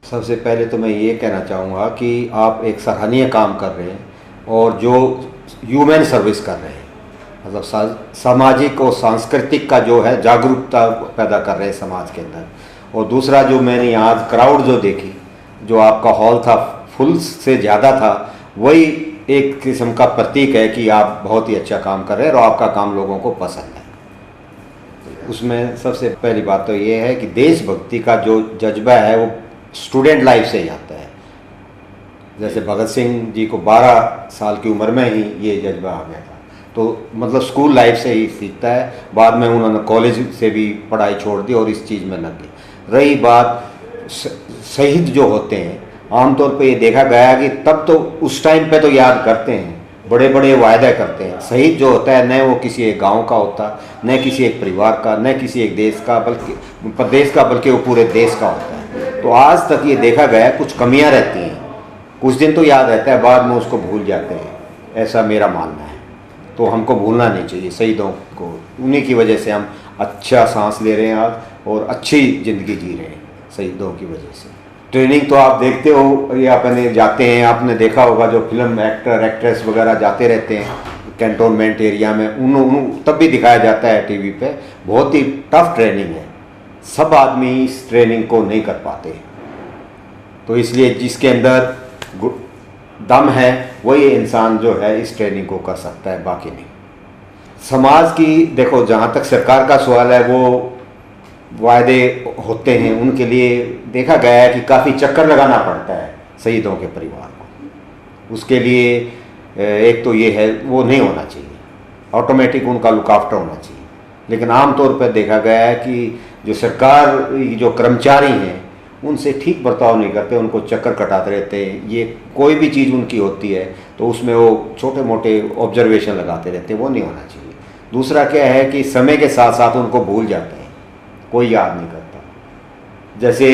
सबसे पहले तो मैं ये कहना चाहूँगा कि आप एक सराहनीय काम कर रहे हैं और जो ह्यूमन सर्विस कर रहे हैं, मतलब सामाजिक और सांस्कृतिक का जो है जागरूकता पैदा कर रहे हैं समाज के अंदर। और दूसरा जो मैंने यहाँ क्राउड जो देखी, जो आपका हॉल था फुल से ज़्यादा था, वही एक किस्म का प्रतीक है कि आप बहुत ही अच्छा काम कर रहे हैं और आपका काम लोगों को पसंद है। उसमें सबसे पहली बात तो ये है कि देशभक्ति का जो जज्बा है वो स्टूडेंट लाइफ से ही आता है। जैसे भगत सिंह जी को 12 साल की उम्र में ही ये जज्बा आ गया था, तो मतलब स्कूल लाइफ से ही सीखता है। बाद में उन्होंने कॉलेज से भी पढ़ाई छोड़ दी और इस चीज़ में लग गई। रही बात शहीद जो होते हैं, आमतौर पे ये देखा गया कि तब तो उस टाइम पे तो याद करते हैं, बड़े बड़े वायदे करते हैं। शहीद जो होता है न वो किसी एक गांव का होता, न किसी एक परिवार का, न किसी एक देश का, बल्कि प्रदेश का, बल्कि वो पूरे देश का होता है। तो आज तक ये देखा गया कुछ कमियां रहती हैं, कुछ दिन तो याद रहता है, बाद में उसको भूल जाते हैं, ऐसा मेरा मानना है। तो हमको भूलना नहीं चाहिए शहीदों को, उन्हीं की वजह से हम अच्छा सांस ले रहे हैं आज और अच्छी ज़िंदगी जी रहे हैं शहीदों की वजह से। ट्रेनिंग तो आप देखते हो या अपने जाते हैं, आपने देखा होगा जो फिल्म एक्टर एक्ट्रेस वगैरह जाते रहते हैं कैंटोनमेंट एरिया में, उन तब भी दिखाया जाता है टीवी पे। बहुत ही टफ ट्रेनिंग है, सब आदमी इस ट्रेनिंग को नहीं कर पाते। तो इसलिए जिसके अंदर दम है वही इंसान जो है इस ट्रेनिंग को कर सकता है, बाकी नहीं। समाज की देखो, जहाँ तक सरकार का सवाल है, वो वायदे होते हैं, उनके लिए देखा गया है कि काफ़ी चक्कर लगाना पड़ता है शहीदों के परिवार को। उसके लिए एक तो ये है वो नहीं होना चाहिए, ऑटोमेटिक उनका लुक आफ्टर होना चाहिए। लेकिन आमतौर पर देखा गया है कि जो सरकार जो कर्मचारी हैं उनसे ठीक बर्ताव नहीं करते, उनको चक्कर कटाते रहते हैं। ये कोई भी चीज़ उनकी होती है तो उसमें वो छोटे मोटे ऑब्जर्वेशन लगाते रहते हैं, वो नहीं होना चाहिए। दूसरा क्या है कि समय के साथ साथ उनको भूल जाते हैं, कोई याद नहीं करता। जैसे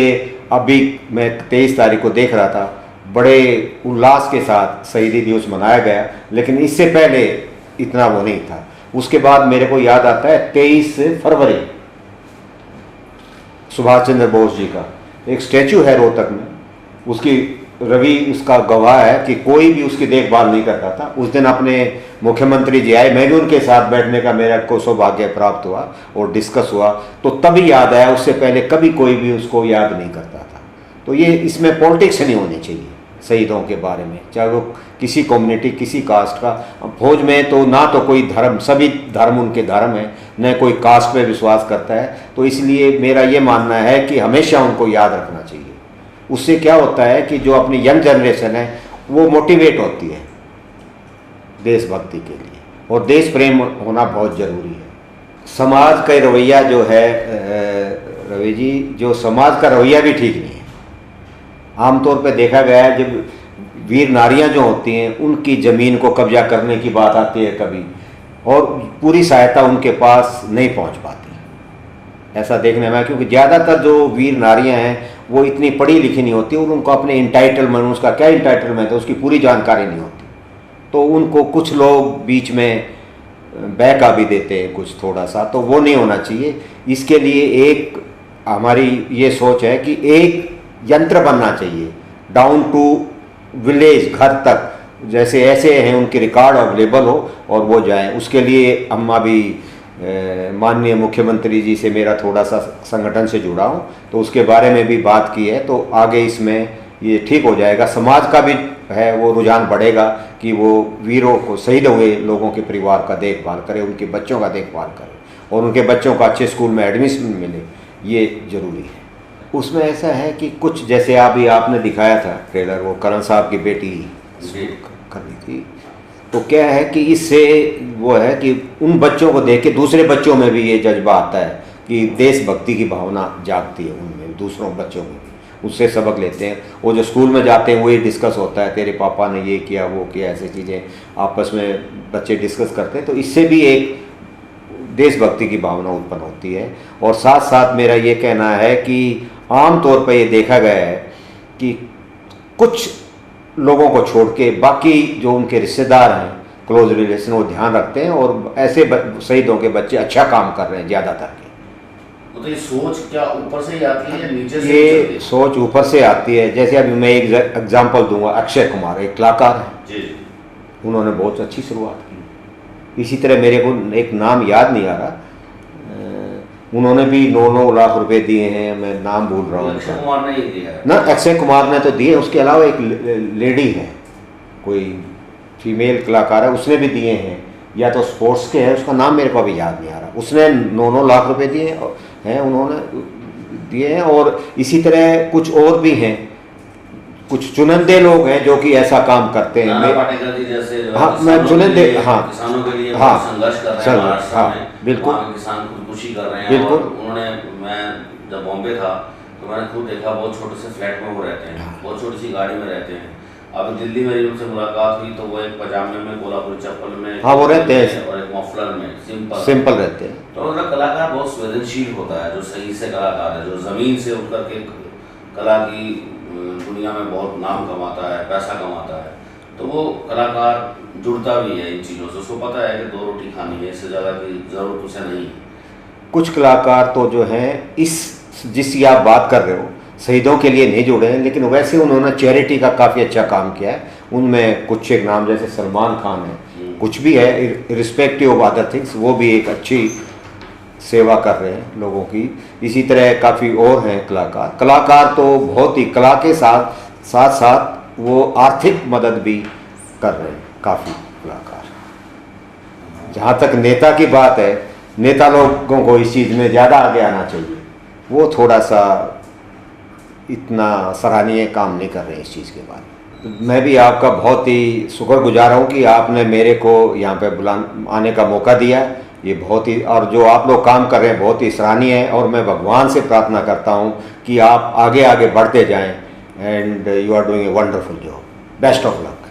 अभी मैं 23 तारीख को देख रहा था, बड़े उल्लास के साथ शहीदी दिवस मनाया गया, लेकिन इससे पहले इतना वो नहीं था। उसके बाद मेरे को याद आता है 23 फरवरी सुभाष चंद्र बोस जी का एक स्टैचू है रोहतक में, उसकी रवि उसका गवाह है कि कोई भी उसकी देखभाल नहीं करता था। उस दिन अपने मुख्यमंत्री जी आए, मैंने उनके साथ बैठने का मेरा को सौभाग्य प्राप्त हुआ और डिस्कस हुआ, तो तभी याद आया, उससे पहले कभी कोई भी उसको याद नहीं करता था। तो ये इसमें पॉलिटिक्स नहीं होनी चाहिए शहीदों के बारे में, चाहे वो किसी कम्युनिटी किसी कास्ट का। फौज में तो ना तो कोई धर्म, सभी धर्म उनके धर्म है, न कोई कास्ट पे विश्वास करता है। तो इसलिए मेरा ये मानना है कि हमेशा उनको याद रखना चाहिए। उससे क्या होता है कि जो अपनी यंग जनरेशन है वो मोटिवेट होती है देशभक्ति के लिए, और देश प्रेम होना बहुत ज़रूरी है। समाज का रवैया जो है रवि जी, जो समाज का रवैया भी ठीक नहीं है। आमतौर पे देखा गया है जब वीर नारियां जो होती हैं उनकी ज़मीन को कब्जा करने की बात आती है कभी, और पूरी सहायता उनके पास नहीं पहुंच पाती, ऐसा देखने में। क्योंकि ज़्यादातर जो वीर नारियां हैं वो इतनी पढ़ी लिखी नहीं होती और उनको अपने इंटाइटलमेंट, उसका क्या इंटाइटलमेंट है उसकी पूरी जानकारी नहीं होती। तो उनको कुछ लोग बीच में बहका भी देते हैं कुछ थोड़ा सा, तो वो नहीं होना चाहिए। इसके लिए एक हमारी ये सोच है कि एक यंत्र बनना चाहिए डाउन टू विलेज, घर तक, जैसे ऐसे हैं उनके रिकॉर्ड अवेलेबल हो और वो जाएं। उसके लिए हम अभी माननीय मुख्यमंत्री जी से मेरा थोड़ा सा संगठन से जुड़ा हूँ, तो उसके बारे में भी बात की है। तो आगे इसमें ये ठीक हो जाएगा। समाज का भी है वो रुझान बढ़ेगा कि वो वीरों को, शहीद हुए लोगों के परिवार का देखभाल करे, उनके बच्चों का देखभाल करे और उनके बच्चों का अच्छे स्कूल में एडमिशन मिले, ये ज़रूरी है। उसमें ऐसा है कि कुछ जैसे अभी आपने दिखाया था ट्रेलर, वो करण साहब की बेटी कर रही थी, तो क्या है कि इससे वो है कि उन बच्चों को देख के दूसरे बच्चों में भी ये जज्बा आता है कि देशभक्ति की भावना जागती है उनमें, दूसरों बच्चों में भी उससे सबक लेते हैं। वो जो स्कूल में जाते हैं वही डिस्कस होता है, तेरे पापा ने ये किया वो किया, ऐसी चीज़ें आपस में बच्चे डिस्कस करते हैं। तो इससे भी एक देशभक्ति की भावना उत्पन्न होती है। और साथ साथ मेरा ये कहना है कि आम तौर पर ये देखा गया है कि कुछ लोगों को छोड़ के बाकी जो उनके रिश्तेदार हैं, क्लोज रिलेशन, वो ध्यान रखते हैं और ऐसे शहीदों के बच्चे अच्छा काम कर रहे हैं ज़्यादातर के। मतलब ये सोच क्या ऊपर से ही आती है या नीचे से ये चलती है? सोच ऊपर से आती है। जैसे अभी मैं एक एग्जांपल दूंगा, अक्षय कुमार एक कलाकार है, जी जी। उन्होंने बहुत अच्छी शुरुआत की। इसी तरह मेरे को एक नाम याद नहीं आ रहा, उन्होंने भी 9-9 लाख रुपए दिए हैं, मैं नाम भूल रहा हूँ अक्षय उनका। कुमार ने ही दिया है ना, अक्षय कुमार ने तो दिए, उसके अलावा एक लेडी है, कोई फीमेल कलाकार है, उसने भी दिए हैं, या तो स्पोर्ट्स के है, उसका नाम मेरे को अभी याद नहीं आ रहा, उसने 9-9 लाख रुपए दिए हैं, उन्होंने दिए हैं। और इसी तरह कुछ और भी हैं, कुछ चुनिंदे लोग हैं जो कि ऐसा काम करते हैं। नाना पाटेकर जी जैसे जो है हाँ, मैं किसानों के चुनिंदे, लिए हाँ किसानों के लिए हाँ बहुत संघर्ष कर रहे हैं संघर्ष, महाराष्ट्र हाँ, में। बिल्कुल वहाँ के किसान खुदकुशी कर रहे हैं। बिल्कुल। और उन्होंने, मैं जब बॉम्बे था तो मैंने खुद देखा, बहुत छोटे से फ्लैट में वो रहते हैं, बहुत छोटी सी गाड़ी में रहते हैं। अब दिल्ली में उनसे मुलाकात हुई तो वो एक पजामे में, कोल्हापुरी चप्पल में, हाँ, वो रहते हैं और एक मफलर में, सिंपल रहते हैं। तो मतलब कलाकार बहुत संवेदनशील होता है, जो सही से कलाकार है, जो ज़मीन से उठ करके कला की दुनिया में बहुत नाम कमाता है, पैसा कमाता है, तो वो कलाकार जुड़ता भी है इन चीज़ों से। उसको पता है कि 2 रोटी खानी है, इससे ज़्यादा की ज़रूरत उसे नहीं है। कुछ कलाकार तो जो हैं, इस जिसकी आप बात कर रहे हो, शहीदों के लिए नहीं जुड़े हैं, लेकिन वैसे उन्होंने चैरिटी का काफ़ी अच्छा काम किया है। उनमें कुछ एक नाम जैसे सलमान खान है, कुछ भी है, रिस्पेक्टिव ऑफ अदर थिंग्स, वो भी एक अच्छी सेवा कर रहे हैं लोगों की। इसी तरह काफ़ी और हैं कलाकार। कलाकार तो बहुत ही, कला के साथ साथ साथ वो आर्थिक मदद भी कर रहे हैं काफ़ी कलाकार। जहाँ तक नेता की बात है, नेता लोगों को इस चीज़ में ज़्यादा आगे आना चाहिए, वो थोड़ा सा इतना सराहनीय काम नहीं कर रहे हैं इस चीज़ के बाद। मैं भी आपका बहुत ही शुक्रगुजार हूँ कि आपने मेरे को यहाँ पे आने का मौका दिया। ये बहुत ही, और जो आप लोग काम कर रहे हैं बहुत ही सराहनीय है, और मैं भगवान से प्रार्थना करता हूँ कि आप आगे आगे बढ़ते जाएं, and you are doing a wonderful job. Best of luck.